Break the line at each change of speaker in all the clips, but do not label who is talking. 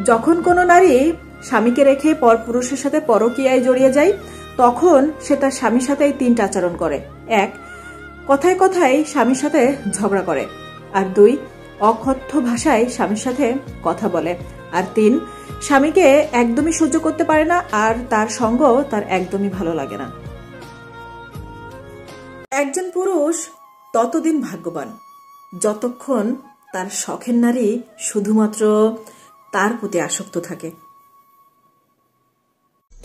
যখন কোনো নারী স্বামীকে রেখে পরপুরুষের সাথে পরকীয়ায় জড়িয়ে যায়, তখন সে তার স্বামীর সাথে এই 3টা আচরণ করে। 1, কথায় কথায় স্বামীর সাথে ঝগড়া করে। আর 2, অকথ্য ভাষায় স্বামীর সাথে কথা বলে। আর 3, স্বামীকে একদমই সহ্য করতে পারে না, আর তার সঙ্গ তার একদমই ভালো লাগে না। একজন পুরুষ ততদিন ভাগ্যবান যতক্ষণ তার শখের নারী শুধুমাত্র তার প্রতি আসক্ত থাকে।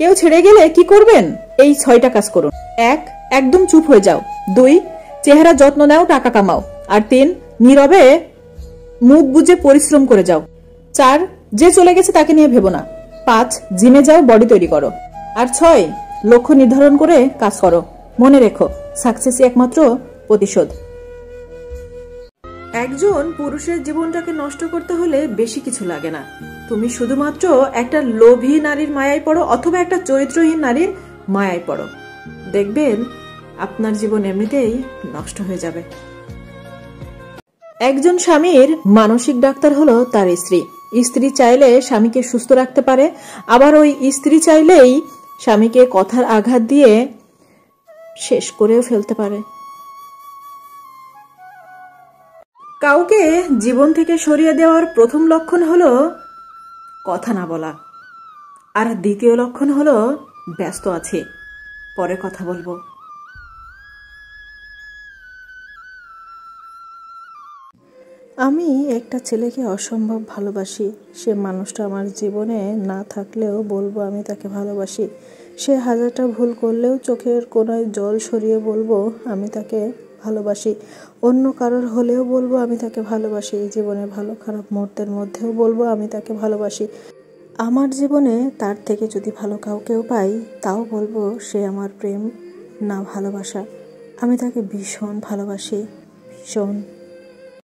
কেউ ছেড়ে গেলে কি করবেন? এই 6টা কাজ করুন। 1, একদম চুপ হয়ে যাও। 2, চেহারা যত্ন নাও, টাকা কামাও। আর 3, নীরবে মুখ বুজে পরিশ্রম করে যাও। 4, যে চলে গেছে তাকে নিয়ে ভেবো না। 5, জিমে যাও, বডি তৈরি করো। আর 6, লক্ষ্য নির্ধারণ করে কাজ করো। মনে রেখো, সাকসেসই একমাত্র প্রতিশোধ। একজন পুরুষের জীবনটাকে নষ্ট করতে হলে বেশি কিছু লাগে না। তুমি শুধুমাত্র একটা লোভী নারীর মায়ায় পড়ো, অথবা একটা চরিত্রহীন নারীর মায়ায় পড়ো। দেখবেন আপনার জীবন এমনিতেই নষ্ট হয়ে যাবে। একজন স্বামীর মানসিক ডাক্তার হলো তার স্ত্রী। স্ত্রী চাইলে স্বামীকে সুস্থ রাখতে পারে, আবার ওই স্ত্রী চাইলেই স্বামীকে কথার আঘাত দিয়ে শেষ করেও ফেলতে পারে। কাউকে জীবন থেকে সরিয়ে দেওয়ার প্রথম লক্ষণ হলো কথা না বলা, আর দ্বিতীয় লক্ষণ হলো ব্যস্ত আছে, পরে কথা বলবো।
আমি একটা ছেলেকে অসম্ভব ভালোবাসি। সে মানুষটা আমার জীবনে না থাকলেও বলবো আমি তাকে ভালোবাসি। সে হাজারটা ভুল করলেও চোখের কোণায় জল সরিয়ে বলবো আমি তাকে ভালোবাসি। অন্য কারোর হলেও বলবো আমি তাকে ভালোবাসি। জীবনে ভালো খারাপ মুহূর্তের মধ্যেও বলবো আমি তাকে ভালোবাসি। আমার জীবনে তার থেকে যদি ভালো কাউকেও পাই, তাও বলবো সে আমার প্রেম, না ভালোবাসা। আমি তাকে ভীষণ ভালোবাসি, ভীষণ।